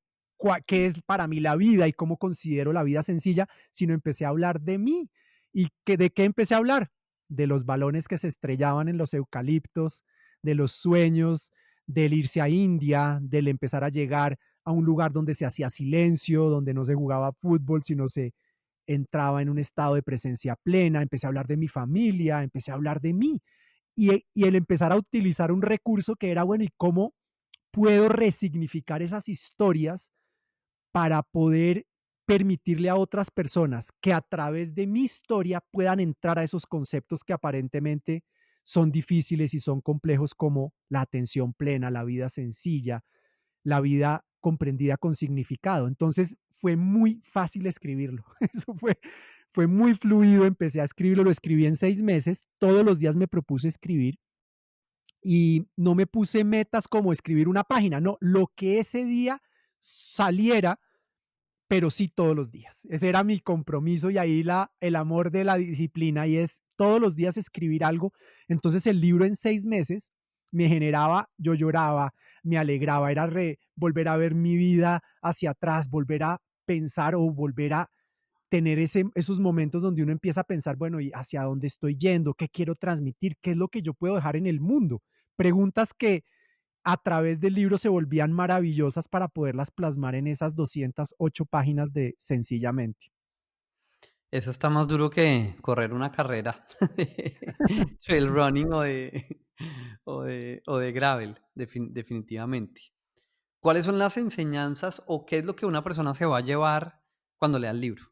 qué es para mí la vida y cómo considero la vida sencilla, sino empecé a hablar de mí. ¿Y de qué empecé a hablar? De los balones que se estrellaban en los eucaliptos, de los sueños, del irse a India, del empezar a llegar a un lugar donde se hacía silencio, donde no se jugaba fútbol, sino se entraba en un estado de presencia plena, empecé a hablar de mi familia, empecé a hablar de mí. Y el empezar a utilizar un recurso que era, bueno, ¿y cómo puedo resignificar esas historias para poder permitirle a otras personas que a través de mi historia puedan entrar a esos conceptos que aparentemente son difíciles y son complejos, como la atención plena, la vida sencilla, la vida comprendida con significado. Entonces fue muy fácil escribirlo. Fue muy fluido. Empecé a escribirlo, lo escribí en 6 meses. Todos los días me propuse escribir y no me puse metas como escribir una página, no, lo que ese día saliera, pero sí todos los días. Ese era mi compromiso, y ahí el amor de la disciplina, y es todos los días escribir algo. Entonces el libro en 6 meses me generaba, yo lloraba, me alegraba, era volver a ver mi vida hacia atrás, volver a pensar o volver a tener esos momentos donde uno empieza a pensar, bueno, ¿y hacia dónde estoy yendo? ¿Qué quiero transmitir? ¿Qué es lo que yo puedo dejar en el mundo? Preguntas que a través del libro se volvían maravillosas para poderlas plasmar en esas 208 páginas de Sencillamente. Eso está más duro que correr una carrera de trail running o de gravel, definitivamente. ¿Cuáles son las enseñanzas o qué es lo que una persona se va a llevar cuando lea el libro?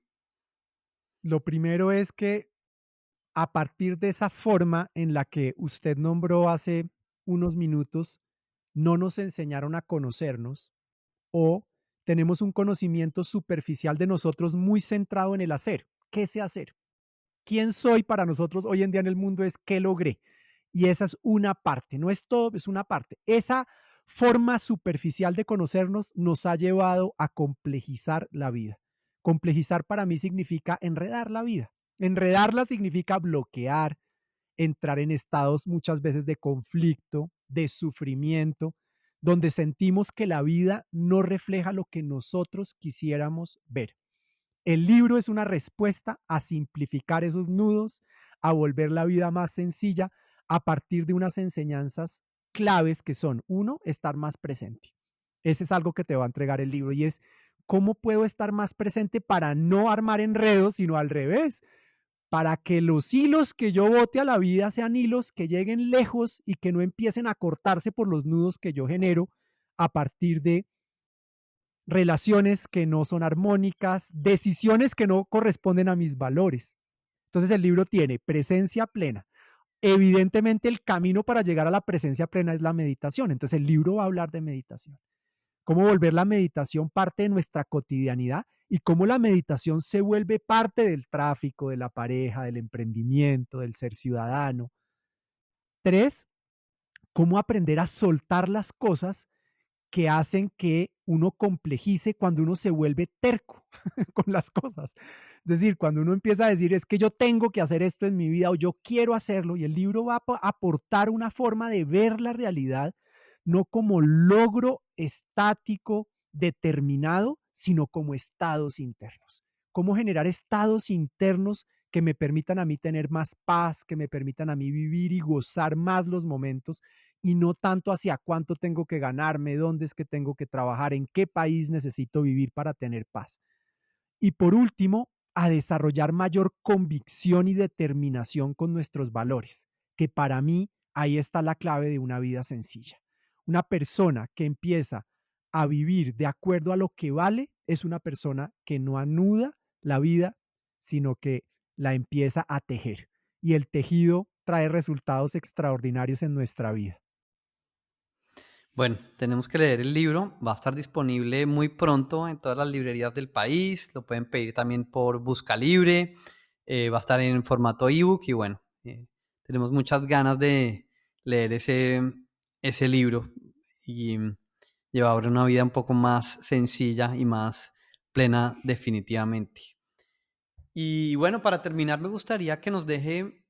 Lo primero es que, a partir de esa forma en la que usted nombró hace unos minutos, no nos enseñaron a conocernos, o tenemos un conocimiento superficial de nosotros muy centrado en el hacer. ¿Qué sé hacer? ¿Quién soy para nosotros hoy en día en el mundo? Es qué logré. Y esa es una parte, no es todo, es una parte. Esa forma superficial de conocernos nos ha llevado a complejizar la vida. Complejizar para mí significa enredar la vida. Enredarla significa bloquear, entrar en estados muchas veces de conflicto, de sufrimiento, donde sentimos que la vida no refleja lo que nosotros quisiéramos ver. El libro es una respuesta a simplificar esos nudos, a volver la vida más sencilla a partir de unas enseñanzas claves que son: uno, estar más presente. Ese es algo que te va a entregar el libro, y es cómo puedo estar más presente para no armar enredos, sino al revés, para que los hilos que yo bote a la vida sean hilos que lleguen lejos y que no empiecen a cortarse por los nudos que yo genero a partir de relaciones que no son armónicas, decisiones que no corresponden a mis valores. Entonces el libro tiene presencia plena. Evidentemente el camino para llegar a la presencia plena es la meditación. Entonces el libro va a hablar de meditación. Cómo volver la meditación parte de nuestra cotidianidad, y cómo la meditación se vuelve parte del tráfico, de la pareja, del emprendimiento, del ser ciudadano. Tres, cómo aprender a soltar las cosas que hacen que uno complejice cuando uno se vuelve terco con las cosas. Es decir, cuando uno empieza a decir, es que yo tengo que hacer esto en mi vida, o yo quiero hacerlo, y el libro va a aportar una forma de ver la realidad, no como logro estático, determinado, sino como estados internos. Cómo generar estados internos que me permitan a mí tener más paz, que me permitan a mí vivir y gozar más los momentos, y no tanto hacia cuánto tengo que ganarme, dónde es que tengo que trabajar, en qué país necesito vivir para tener paz. Y por último, a desarrollar mayor convicción y determinación con nuestros valores, que para mí ahí está la clave de una vida sencilla. Una persona que empieza a vivir de acuerdo a lo que vale es una persona que no anuda la vida, sino que la empieza a tejer. Y el tejido trae resultados extraordinarios en nuestra vida. Bueno, tenemos que leer el libro. Va a estar disponible muy pronto en todas las librerías del país. Lo pueden pedir también por Busca Libre. Va a estar en formato ebook y bueno, tenemos muchas ganas de leer ese libro y llevar una vida un poco más sencilla y más plena definitivamente. Y bueno, para terminar me gustaría que nos deje.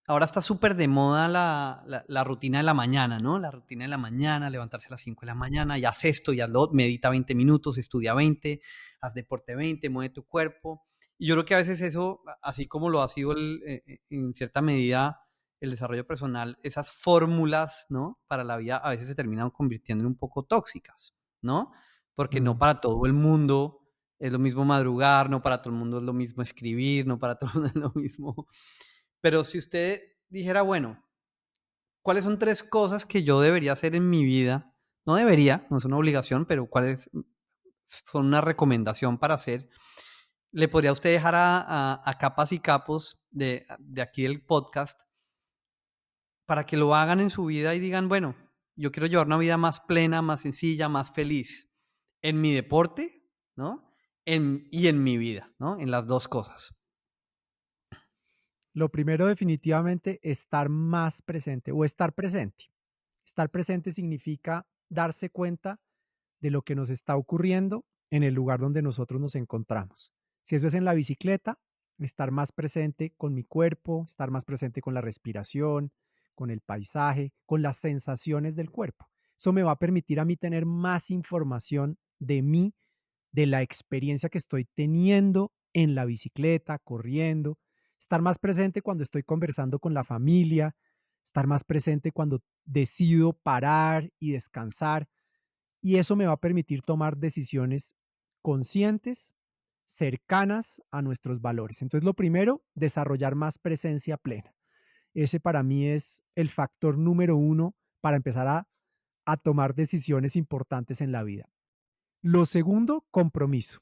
Ahora está súper de moda la rutina de la mañana, ¿no? La rutina de la mañana, levantarse a las 5 de la mañana, y haz esto, y hazlo, medita 20 minutos, estudia 20, haz deporte 20, mueve tu cuerpo. Y yo creo que a veces eso, así como lo ha sido en cierta medida el desarrollo personal, esas fórmulas, ¿no? Para la vida a veces se terminan convirtiendo en un poco tóxicas, ¿no? Porque no Mm. para todo el mundo es lo mismo madrugar, no para todo el mundo es lo mismo escribir, no para todo el mundo es lo mismo. Pero si usted dijera, bueno, ¿cuáles son 3 cosas que yo debería hacer en mi vida? No debería, no es una obligación, pero ¿cuáles son una recomendación para hacer, le podría usted dejar a capas y capos de aquí del podcast para que lo hagan en su vida y digan, bueno, yo quiero llevar una vida más plena, más sencilla, más feliz en mi deporte, ¿no? Y en mi vida, ¿no? En las dos cosas. Lo primero definitivamente, estar más presente o estar presente. Estar presente significa darse cuenta de lo que nos está ocurriendo en el lugar donde nosotros nos encontramos. Si eso es en la bicicleta, estar más presente con mi cuerpo, estar más presente con la respiración, con el paisaje, con las sensaciones del cuerpo. Eso me va a permitir a mí tener más información de mí, de la experiencia que estoy teniendo en la bicicleta, corriendo, estar más presente cuando estoy conversando con la familia, estar más presente cuando decido parar y descansar. Y eso me va a permitir tomar decisiones conscientes, cercanas a nuestros valores. Entonces, lo primero, desarrollar más presencia plena. Ese para mí es el factor número uno para empezar a tomar decisiones importantes en la vida. Lo segundo, compromiso.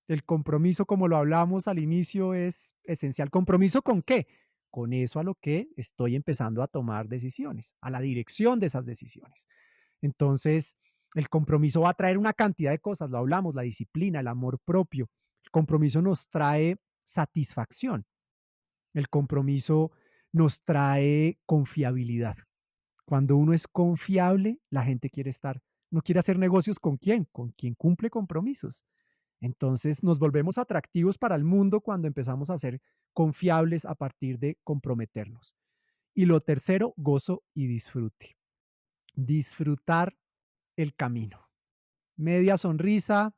El compromiso, como lo hablamos al inicio, es esencial. ¿Compromiso con qué? Con eso a lo que estoy empezando a tomar decisiones, a la dirección de esas decisiones. Entonces, el compromiso va a traer una cantidad de cosas, lo hablamos, la disciplina, el amor propio. El compromiso nos trae satisfacción. El compromiso nos trae confiabilidad. Cuando uno es confiable, la gente quiere estar, no quiere hacer negocios con quién, con quien cumple compromisos. Entonces nos volvemos atractivos para el mundo cuando empezamos a ser confiables a partir de comprometernos. Y lo tercero, gozo y disfrute. Disfrutar el camino. Media sonrisa,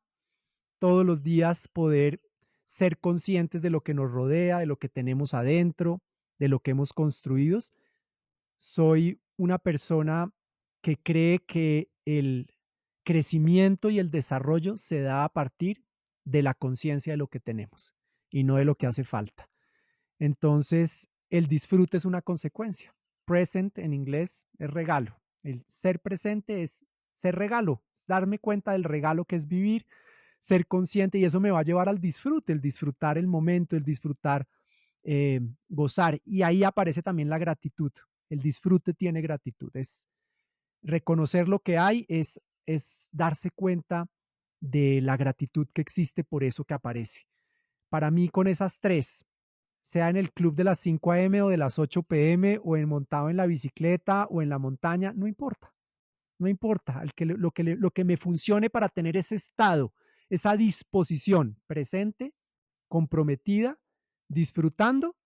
todos los días poder ser conscientes de lo que nos rodea, de lo que tenemos adentro, de lo que hemos construido. Soy una persona que cree que el crecimiento y el desarrollo se da a partir de la conciencia de lo que tenemos y no de lo que hace falta. Entonces, el disfrute es una consecuencia. Present en inglés es regalo. El ser presente es ser regalo, es darme cuenta del regalo que es vivir, ser consciente, y eso me va a llevar al disfrute, el disfrutar el momento, el disfrutar, gozar. Y ahí aparece también la gratitud. El disfrute tiene gratitud. Es reconocer lo que hay, es darse cuenta de la gratitud que existe por eso que aparece. Para mí, con esas tres, sea en el club de las 5 a.m. o de las 8 p.m. o en montado en la bicicleta o en la montaña, no importa, no importa. Lo que me funcione para tener ese estado, esa disposición presente, comprometida, disfrutando,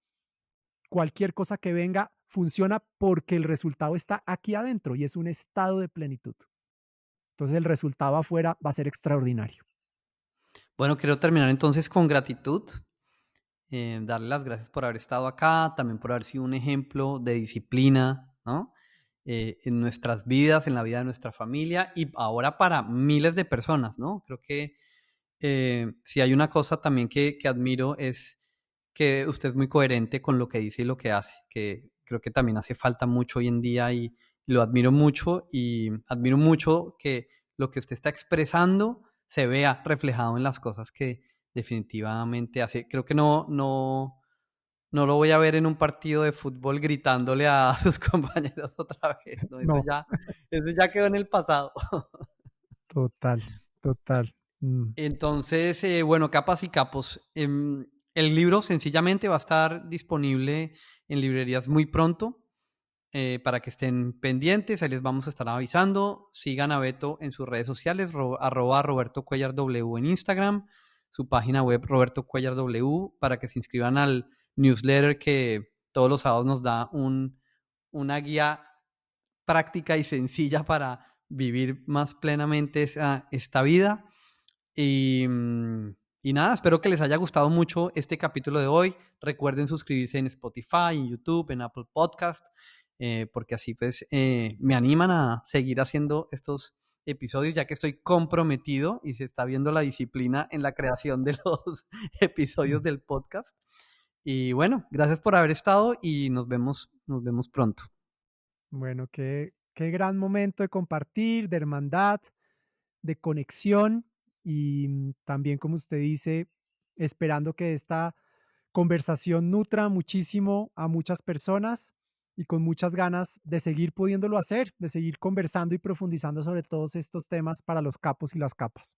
cualquier cosa que venga funciona porque el resultado está aquí adentro y es un estado de plenitud. Entonces el resultado afuera va a ser extraordinario. Bueno, quiero terminar entonces con gratitud. Darle las gracias por haber estado acá, también por haber sido un ejemplo de disciplina, ¿no? En nuestras vidas, en la vida de nuestra familia y ahora para miles de personas, ¿no? Creo que si hay una cosa también que admiro es que usted es muy coherente con lo que dice y lo que hace, que creo que también hace falta mucho hoy en día y lo admiro mucho y admiro mucho que lo que usted está expresando se vea reflejado en las cosas que definitivamente hace. Creo que no lo voy a ver en un partido de fútbol gritándole a sus compañeros otra vez, ¿no? No, Eso ya quedó en el pasado. total, total. Entonces, bueno, capas y capos. El libro sencillamente va a estar disponible en librerías muy pronto para que estén pendientes. Ahí les vamos a estar avisando. Sigan a Beto en sus redes sociales, arroba Roberto Cuellar W en Instagram, su página web Roberto Cuellar W, para que se inscriban al newsletter que todos los sábados nos da una guía práctica y sencilla para vivir más plenamente esta vida. Y, y nada, espero que les haya gustado mucho este capítulo de hoy. Recuerden suscribirse en Spotify, en YouTube, en Apple Podcast, porque así pues me animan a seguir haciendo estos episodios, ya que estoy comprometido y se está viendo la disciplina en la creación de los episodios Mm. del podcast. Y bueno, gracias por haber estado y nos vemos pronto. Bueno, qué gran momento de compartir, de hermandad, de conexión. y también, como usted dice, esperando que esta conversación nutra muchísimo a muchas personas y con muchas ganas de seguir pudiéndolo hacer, de seguir conversando y profundizando sobre todos estos temas para los capos y las capas.